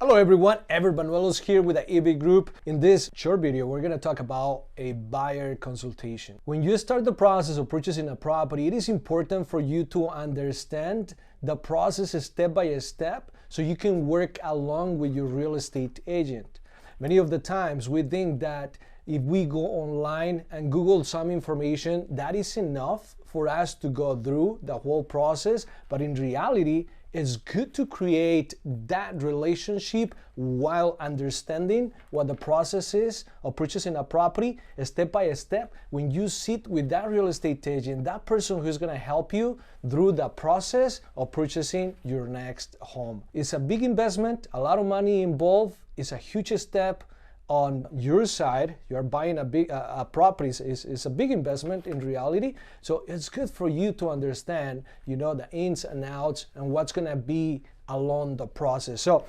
Hello everyone, EB Banuelos here with the EB Group. In this short video, we're going to talk about a buyer consultation. When you start the process of purchasing a property, it is important for you to understand the process step by step so you can work along with your real estate agent. Many of the times we think that if we go online and Google some information, that is enough for us to go through the whole process, but in reality, it's good to create that relationship while understanding what the process is of purchasing a property step by step. When you sit with that real estate agent, that person who's going to help you through the process of purchasing your next home. It's a big investment, a lot of money involved. It's a huge step on your side. You're buying a property is a big investment in reality, so it's good for you to understand, the ins and outs and what's going to be along the process. So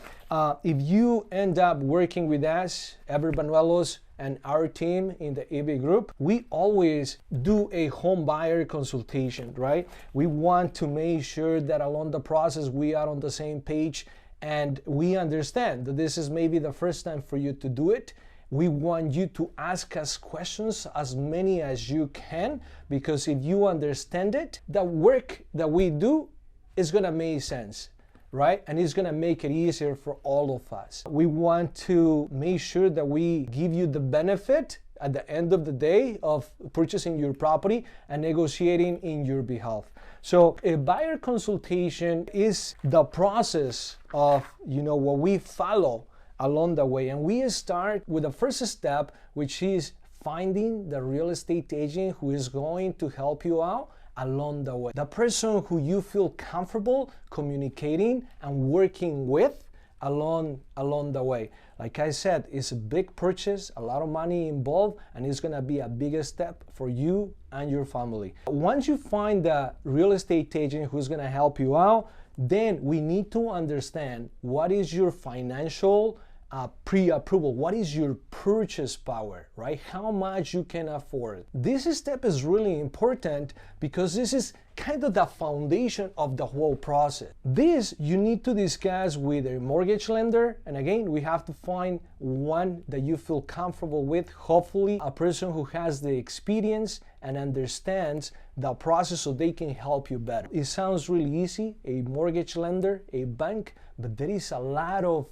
if you end up working with us, EB Banuelos and our team in the EB Group, we always do a home buyer consultation, right? We want to make sure that along the process we are on the same page and we understand that this is maybe the first time for you to do it. We want you to ask us questions, as many as you can, because if you understand it, the work that we do is gonna make sense, right? And it's gonna make it easier for all of us. We want to make sure that we give you the benefit at the end of the day of purchasing your property and negotiating in your behalf. So a buyer consultation is the process of what we follow along the way, and we start with the first step, which is finding the real estate agent who is going to help you out along the way, the person who you feel comfortable communicating and working with along the way. Like I said, it's a big purchase, a lot of money involved, and it's gonna be a bigger step for you and your family. Once you find the real estate agent who's gonna help you out, then we need to understand what is your financial pre-approval, what is your purchase power, right? How much you can afford. This step is really important because this is kind of the foundation of the whole process. This you need to discuss with a mortgage lender, and again, we have to find one that you feel comfortable with, hopefully a person who has the experience and understands the process so they can help you better. It sounds really easy, a mortgage lender, a bank, but there is a lot of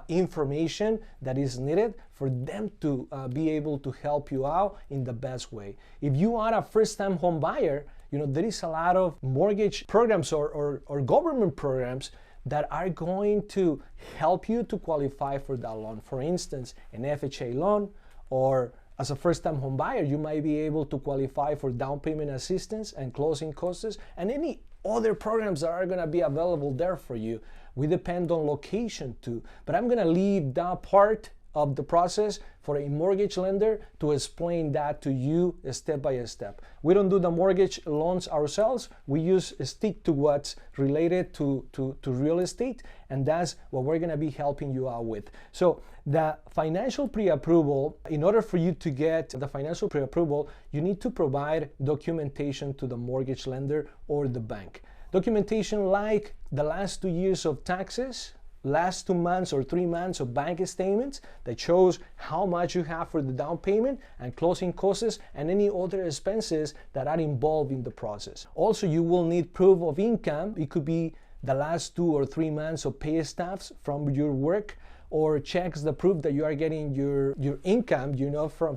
information that is needed for them to be able to help you out in the best way. If you are a first-time home buyer, there is a lot of mortgage programs or government programs that are going to help you to qualify for that loan. For instance, an FHA loan, or as a first-time home buyer, you might be able to qualify for down payment assistance and closing costs and any other programs that are going to be available there for you. We depend on location too, but I'm going to leave that part of the process for a mortgage lender to explain that to you step by step. We don't do the mortgage loans ourselves. We stick to what's related to real estate, and that's what we're going to be helping you out with. So the financial pre-approval, in order for you to get the financial pre-approval, you need to provide documentation to the mortgage lender or the bank. Documentation like the last 2 years of taxes, last 2 months or 3 months of bank statements that shows how much you have for the down payment and closing costs and any other expenses that are involved in the process. Also, you will need proof of income. It could be the last 2 or 3 months of pay stubs from your work, or checks the proof that you are getting your income,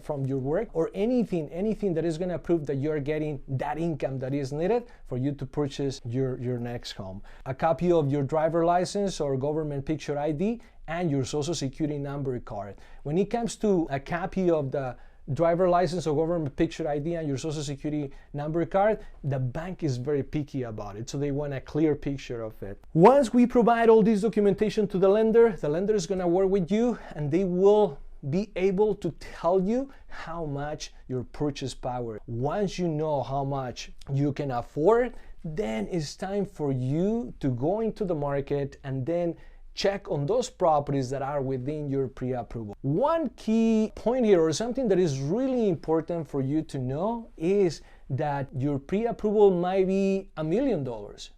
from your work, or anything that is going to prove that you are getting that income that is needed for you to purchase your next home. A copy of your driver license or government picture ID and your social security number card. When it comes to a copy of the driver license or government picture ID and your social security number card, the bank is very picky about it, so they want a clear picture of it. Once we provide all this documentation to the lender is going to work with you, and they will be able to tell you how much your purchase power. Once you know how much you can afford, then it's time for you to go into the market and then check on those properties that are within your pre-approval. One key point here, or something that is really important for you to know, is that your pre-approval might be $1 million.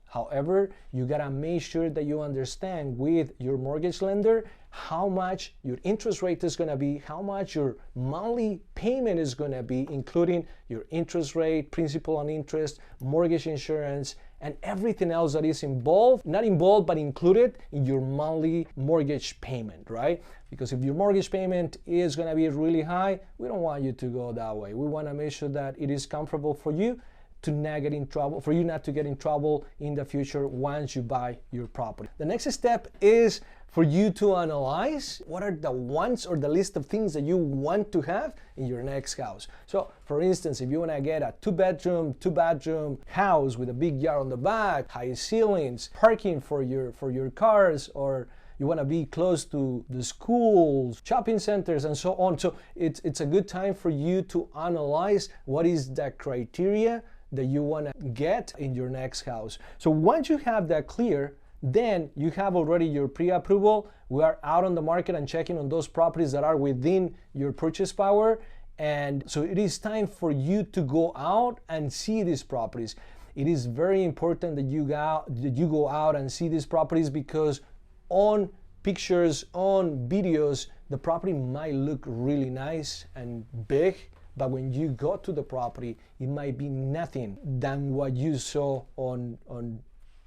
However, you gotta make sure that you understand with your mortgage lender how much your interest rate is going to be, how much your monthly payment is going to be, including your interest rate, principal and interest, mortgage insurance, and everything else that is involved, not involved, but included in your monthly mortgage payment, right? Because if your mortgage payment is going to be really high, we don't want you to go that way. We want to make sure that it is comfortable for you to not get in trouble, for you not to get in trouble in the future once you buy your property. The next step is for you to analyze what are the wants or the list of things that you want to have in your next house. So for instance, if you want to get a 2-bedroom, 2-bathroom house with a big yard on the back, high ceilings, parking for your cars, or you want to be close to the schools, shopping centers, and so on. So it's a good time for you to analyze what is the criteria that you want to get in your next house. So once you have that clear, then you have already your pre-approval. We are out on the market and checking on those properties that are within your purchase power. And so it is time for you to go out and see these properties. It is very important that you go out and see these properties, because on pictures, on videos, the property might look really nice and big, but when you go to the property, it might be nothing than what you saw on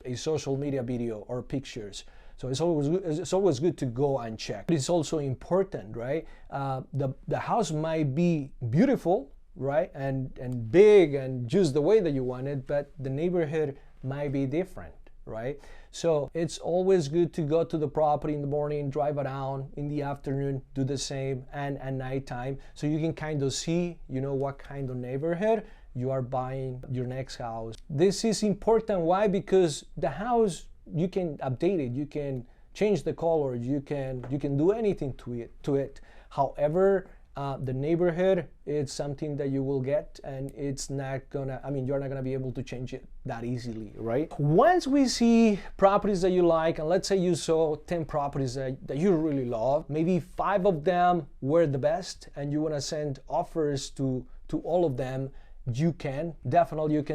a social media video or pictures. So it's always good to go and check. It's also important, right? The house might be beautiful, right, and big and just the way that you want it, but the neighborhood might be different, right? So it's always good to go to the property in the morning, drive around in the afternoon, do the same, and at nighttime, so you can kind of see, what kind of neighborhood you are buying your next house. This is important. Why? Because the house, you can update it, you can change the color, you can do anything to it. However, the neighborhood, it's something that you will get, and it's not gonna, you're not gonna be able to change it that easily, right? Once we see properties that you like, and let's say you saw 10 properties that you really love, maybe 5 of them were the best, and you wanna send offers to all of them, you can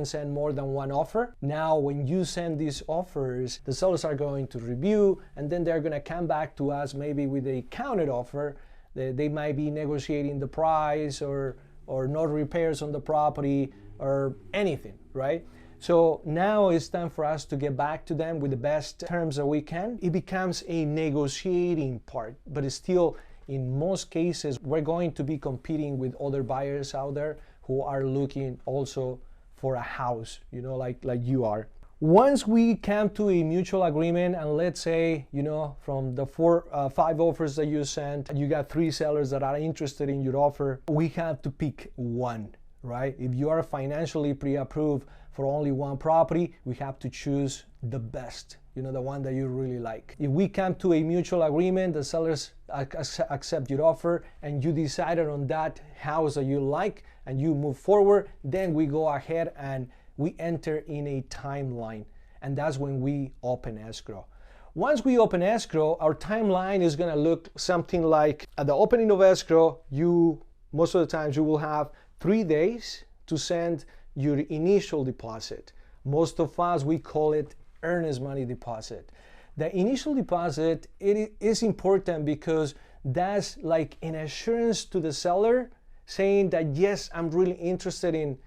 send more than one offer. Now, when you send these offers, the sellers are going to review, and then they're gonna come back to us maybe with a counted offer. They might be negotiating the price or no repairs on the property or anything, right? So now it's time for us to get back to them with the best terms that we can. It becomes a negotiating part, but it's still, in most cases, we're going to be competing with other buyers out there who are looking also for a house, like you are. Once we come to a mutual agreement, and let's say, from the 5 offers that you sent, you got 3 sellers that are interested in your offer, we have to pick one, right? If you are financially pre-approved for only one property, we have to choose the best, the one that you really like. If we come to a mutual agreement, the sellers accept your offer, and you decided on that house that you like, and you move forward, then we go ahead and we enter in a timeline, and that's when we open escrow. Once we open escrow, our timeline is gonna look something like, at the opening of escrow, most of the times you will have 3 days to send your initial deposit. Most of us, we call it earnest money deposit. The initial deposit, it is important because that's like an assurance to the seller saying that, yes, I'm really interested in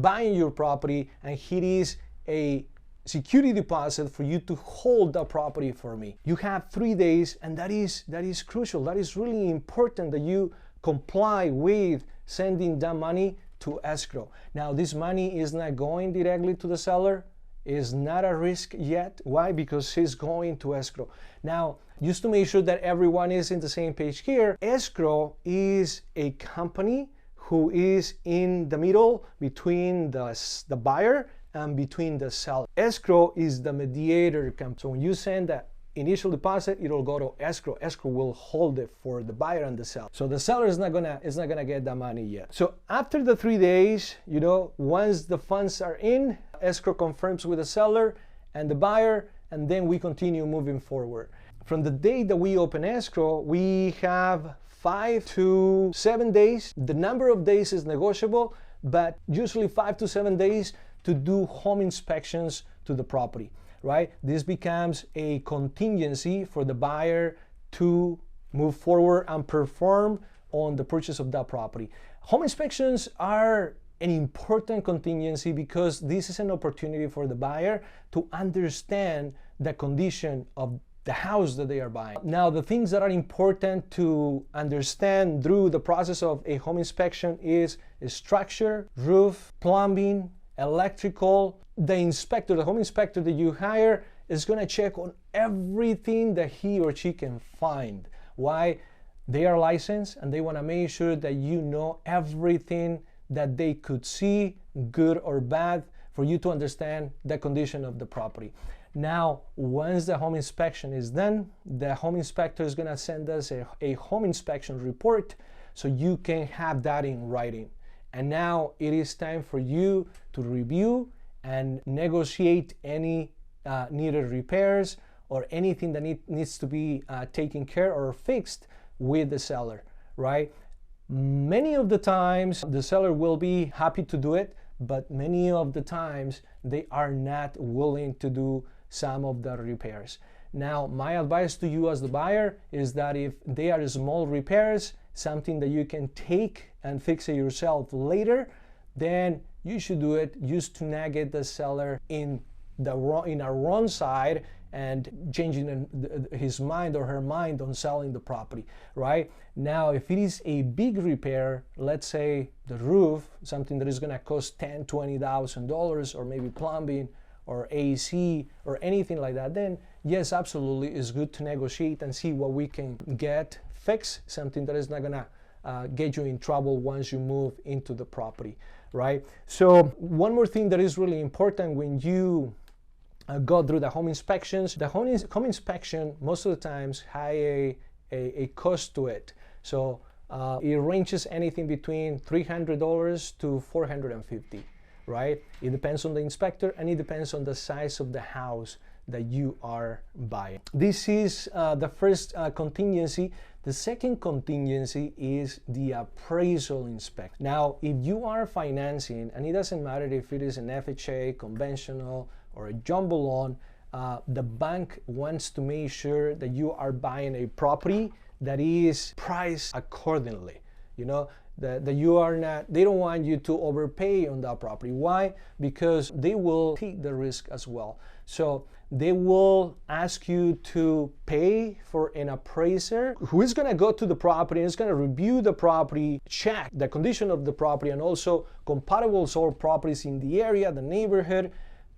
buying your property, and here is a security deposit for you to hold the property for me. You have 3 days, and that is crucial. That is really important that you comply with sending that money to escrow. Now, this money is not going directly to the seller. It's not a risk yet. Why? Because it's going to escrow. Now, just to make sure that everyone is in the same page here, escrow is a company who is in the middle between the buyer and between the seller. Escrow is the mediator company. So when you send that initial deposit, it'll go to escrow. Escrow will hold it for the buyer and the seller. So the seller is not gonna get that money yet. So after the 3 days, once the funds are in, escrow confirms with the seller and the buyer, and then we continue moving forward. From the day that we open escrow, we have 5 to 7 days. The number of days is negotiable, but usually 5 to 7 days to do home inspections to the property, right? This becomes a contingency for the buyer to move forward and perform on the purchase of that property. Home inspections are an important contingency because this is an opportunity for the buyer to understand the condition of the house that they are buying. Now, the things that are important to understand through the process of a home inspection is structure, roof, plumbing, electrical. The home inspector that you hire is going to check on everything that he or she can find. Why? They are licensed and they want to make sure that you know everything that they could see, good or bad, for you to understand the condition of the property. Now, once the home inspection is done, the home inspector is going to send us a home inspection report so you can have that in writing. And now it is time for you to review and negotiate any needed repairs or anything that needs to be taken care or fixed with the seller, right? Many of the times the seller will be happy to do it, but many of the times they are not willing to do some of the repairs. Now, my advice to you as the buyer is that if they are small repairs, something that you can take and fix it yourself later, then you should do it just to not get the seller in a wrong side and changing his mind or her mind on selling the property, right? Now, if it is a big repair, let's say the roof, something that is going to cost $10,000, $20,000, or maybe plumbing or AC or anything like that, then yes, absolutely, it's good to negotiate and see what we can get fixed, something that is not going to get you in trouble once you move into the property, right? So one more thing that is really important when you go through the home inspections, the home inspection most of the times has a cost to it. So it ranges anything between $300 to $450, right? It depends on the inspector and it depends on the size of the house that you are buying. This is the first contingency. The second contingency is the appraisal inspection. Now, if you are financing, and it doesn't matter if it is an FHA, conventional, or a jumbo loan, the bank wants to make sure that you are buying a property that is priced accordingly. You know, that you are not, they don't want you to overpay on that property. Why? Because they will take the risk as well. So they will ask you to pay for an appraiser who is going to go to the property and is going to review the property, check the condition of the property, and also compatible sold properties in the area, the neighborhood,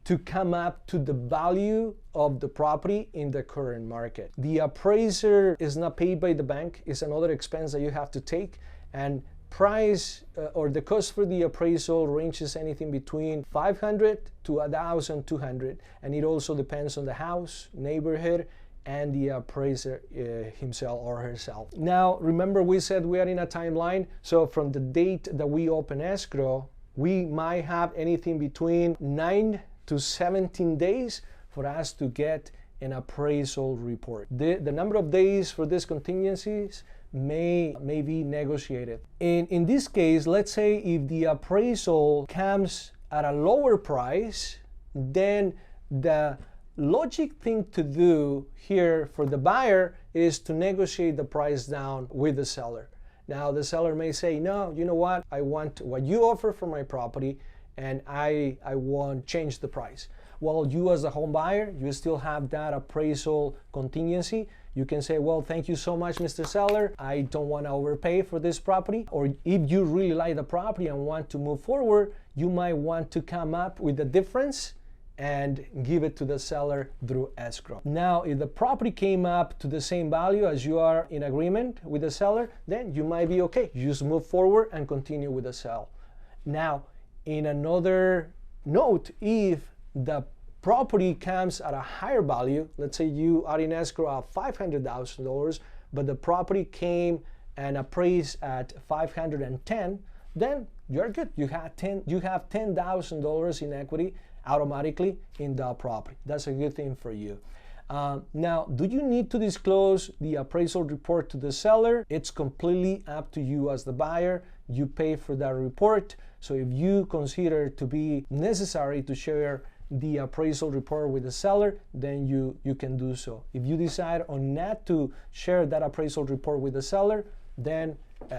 to come up to the value of the property in the current market. The appraiser is not paid by the bank. It's another expense that you have to take, and price or the cost for the appraisal ranges anything between $500 to $1,200, and it also depends on the house, neighborhood, and the appraiser himself or herself. Now, remember we said we are in a timeline, so from the date that we open escrow, we might have anything between 9 to 17 days for us to get an appraisal report. The number of days for these contingencies may be negotiated. In this case, let's say if the appraisal comes at a lower price, then the logic thing to do here for the buyer is to negotiate the price down with the seller. Now the seller may say, no, you know what, I want what you offer for my property and I won't change the price. Well, you as a home buyer, you still have that appraisal contingency. You can say, well, thank you so much, Mr. Seller. I don't want to overpay for this property. Or if you really like the property and want to move forward, you might want to come up with the difference and give it to the seller through escrow. Now, if the property came up to the same value as you are in agreement with the seller, then you might be okay. You just move forward and continue with the sale. Now, in another note, if the property comes at a higher value, let's say you are in escrow of $500,000, but the property came and appraised at $510,000, then you're good. You have $10,000 in equity automatically in the property. That's a good thing for you. Now, do you need to disclose the appraisal report to the seller? It's completely up to you as the buyer. You pay for that report. So if you consider to be necessary to share the appraisal report with the seller, then you can do so. If you decide on not to share that appraisal report with the seller, then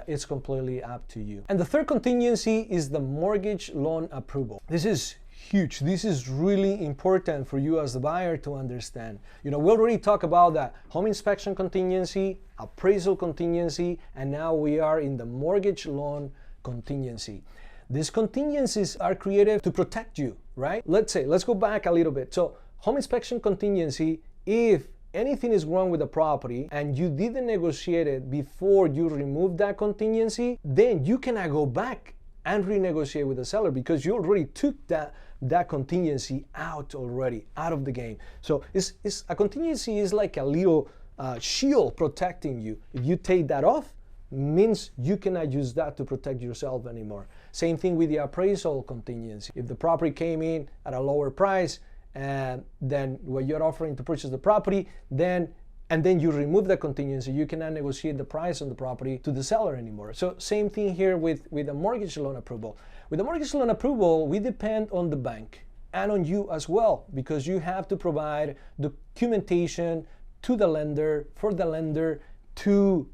it's completely up to you. And the third contingency is the mortgage loan approval. This is huge. This is really important for you as the buyer to understand. We already talked about the home inspection contingency, appraisal contingency, and now we are in the mortgage loan contingency. These contingencies are created to protect you, right? Let's go back a little bit. So home inspection contingency, if anything is wrong with the property and you didn't negotiate it before you remove that contingency, then you cannot go back and renegotiate with the seller because you already took that contingency out of the game. So it's a contingency is like a little shield protecting you. If you take that off, means you cannot use that to protect yourself anymore. Same thing with the appraisal contingency. If the property came in at a lower price than what you're offering to purchase the property, and then you remove the contingency, you cannot negotiate the price on the property to the seller anymore. So same thing here with a mortgage loan approval. With the mortgage loan approval, we depend on the bank and on you as well, because you have to provide documentation to the lender, for the lender to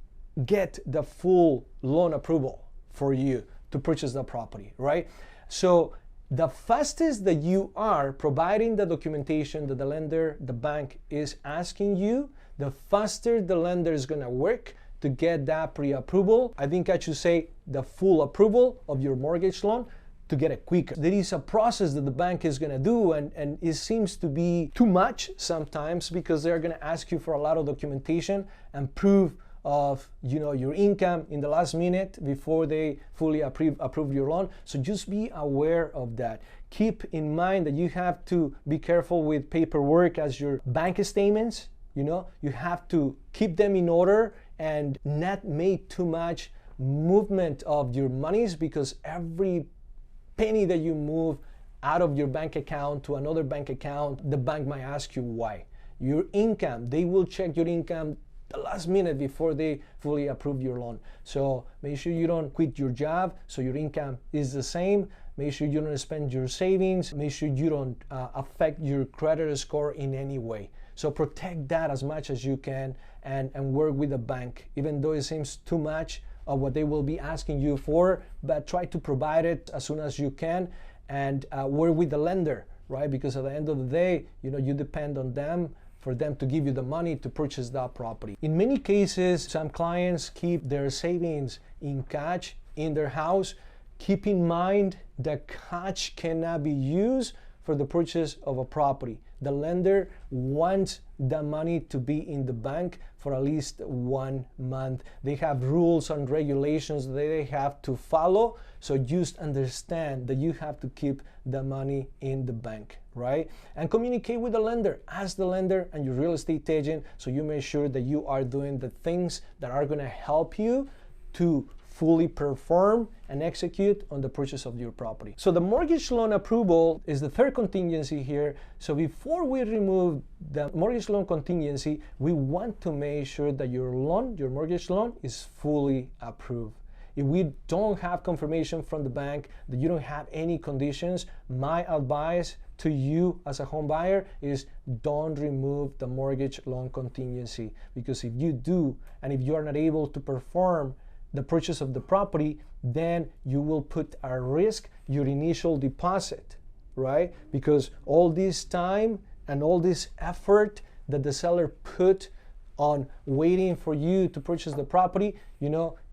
get the full loan approval for you to purchase the property, right? So the fastest that you are providing the documentation that the bank is asking you, the faster the lender is going to work to get that pre-approval. I think I should say the full approval of your mortgage loan to get it quicker. There is a process that the bank is going to do, and it seems to be too much sometimes because they're going to ask you for a lot of documentation and proof of your income in the last minute before they fully approve your loan. So just be aware of that. Keep in mind that you have to be careful with paperwork as your bank statements. You have to keep them in order and not make too much movement of your monies, because every penny that you move out of your bank account to another bank account, the bank might ask you why. Your income, they will check your income the last minute before they fully approve your loan. So make sure you don't quit your job so your income is the same. Make sure you don't spend your savings. Make sure you don't affect your credit score in any way. So protect that as much as you can and work with the bank, even though it seems too much of what they will be asking you for, but try to provide it as soon as you can, and work with the lender, right? Because at the end of the day, you depend on them for them to give you the money to purchase that property. In many cases, some clients keep their savings in cash in their house. Keep in mind that cash cannot be used for the purchase of a property. The lender wants the money to be in the bank for at least 1 month. They have rules and regulations that they have to follow. So just understand that you have to keep the money in the bank, right? And communicate with the lender. Ask the lender and your real estate agent so you make sure that you are doing the things that are going to help you to fully perform and execute on the purchase of your property. So the mortgage loan approval is the third contingency here. So before we remove the mortgage loan contingency, we want to make sure that your mortgage loan is fully approved. If we don't have confirmation from the bank that you don't have any conditions, my advice to you as a home buyer is don't remove the mortgage loan contingency, because if you do, and if you are not able to perform the purchase of the property, then you will put at risk your initial deposit, right? Because all this time and all this effort that the seller put on waiting for you to purchase the property,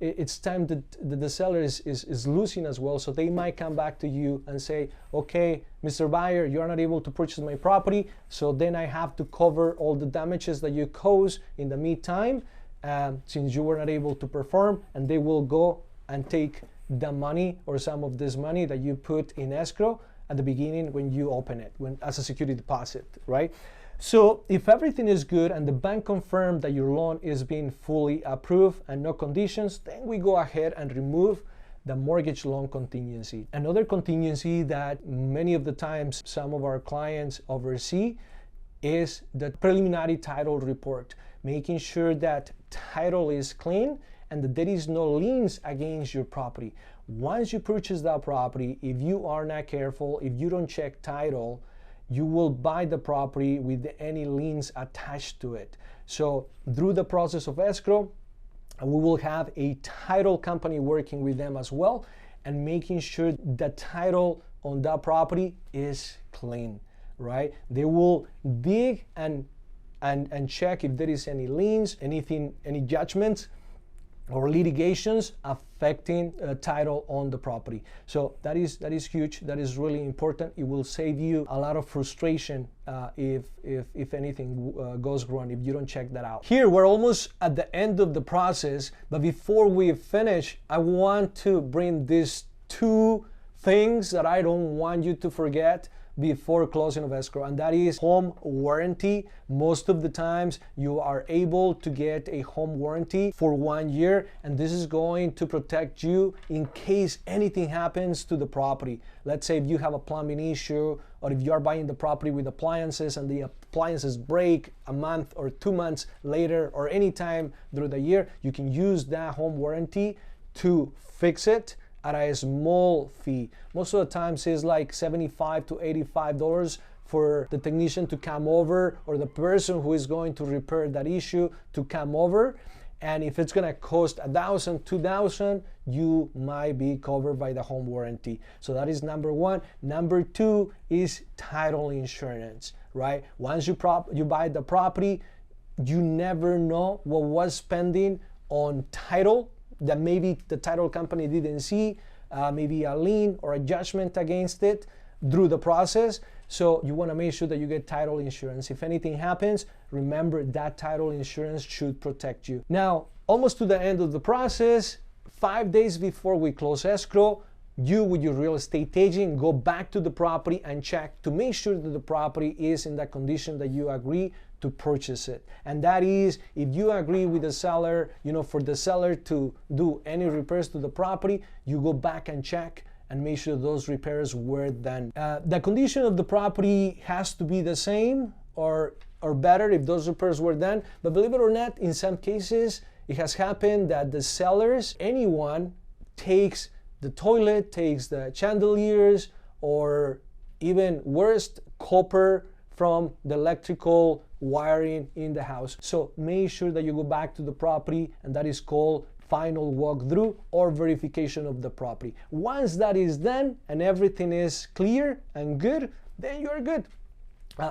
it's time that the seller is losing as well. So they might come back to you and say, okay, Mr. Buyer, you're not able to purchase my property, so then I have to cover all the damages that you caused in the meantime, since you were not able to perform, and they will go and take the money or some of this money that you put in escrow at the beginning when you open it, as a security deposit, right? So if everything is good and the bank confirmed that your loan is being fully approved and no conditions, then we go ahead and remove the mortgage loan contingency. Another contingency that many of the times some of our clients oversee is the preliminary title report, making sure that title is clean and that there is no liens against your property. Once you purchase that property, if you are not careful, if you don't check title, you will buy the property with any liens attached to it. So through the process of escrow, we will have a title company working with them as well and making sure the title on that property is clean, right? They will dig and check if there is any liens, anything, any judgments or litigations affecting title on the property. So that is huge. That is really important. It will save you a lot of frustration if anything goes wrong, if you don't check that out. Here we're almost at the end of the process, but before we finish, I want to bring these two things that I don't want you to forget before closing of escrow, and that is home warranty. Most of the times you are able to get a home warranty for 1 year, and this is going to protect you in case anything happens to the property. Let's say if you have a plumbing issue, or if you are buying the property with appliances and the appliances break a month or 2 months later or anytime through the year, you can use that home warranty to fix it at a small fee. Most of the times it's like $75 to $85 for the technician to come over, or the person who is going to repair that issue to come over. And if it's gonna cost $1,000, $2,000, you might be covered by the home warranty. So that is number one. Number two is title insurance, right? Once you buy the property, you never know what was pending on title that maybe the title company didn't see, maybe a lien or a judgment against it through the process. So you want to make sure that you get title insurance. If anything happens, remember that title insurance should protect you. Now, almost to the end of the process, 5 days before we close escrow, you with your real estate agent go back to the property and check to make sure that the property is in the condition that you agree to purchase it. And that is, if you agree with the seller, for the seller to do any repairs to the property, you go back and check and make sure those repairs were done. The condition of the property has to be the same or better if those repairs were done. But believe it or not, in some cases, it has happened that the sellers, anyone, takes the toilet, takes the chandeliers, or even worst, copper from the electrical wiring in the house. So make sure that you go back to the property, and that is called final walkthrough or verification of the property. Once that is done and everything is clear and good, then you're good.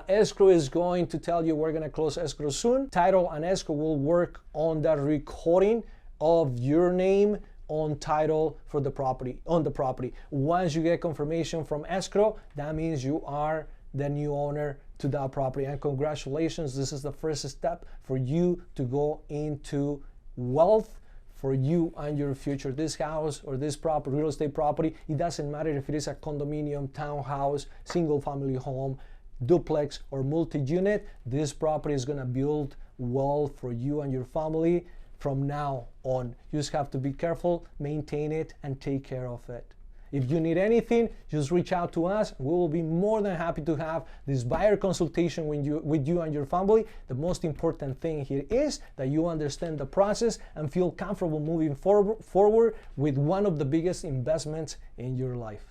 Escrow is going to tell you we're going to close escrow soon. Title and escrow will work on the recording of your name on title for the property, on the property. Once you get confirmation from escrow, that means you are the new owner to that property. And congratulations, this is the first step for you to go into wealth for you and your future. This house or this property, real estate property, it doesn't matter if it is a condominium, townhouse, single family home, duplex, or multi-unit. This property is gonna build wealth for you and your family from now on. You just have to be careful, maintain it, and take care of it. If you need anything, just reach out to us. We will be more than happy to have this buyer consultation with you and your family. The most important thing here is that you understand the process and feel comfortable moving forward with one of the biggest investments in your life.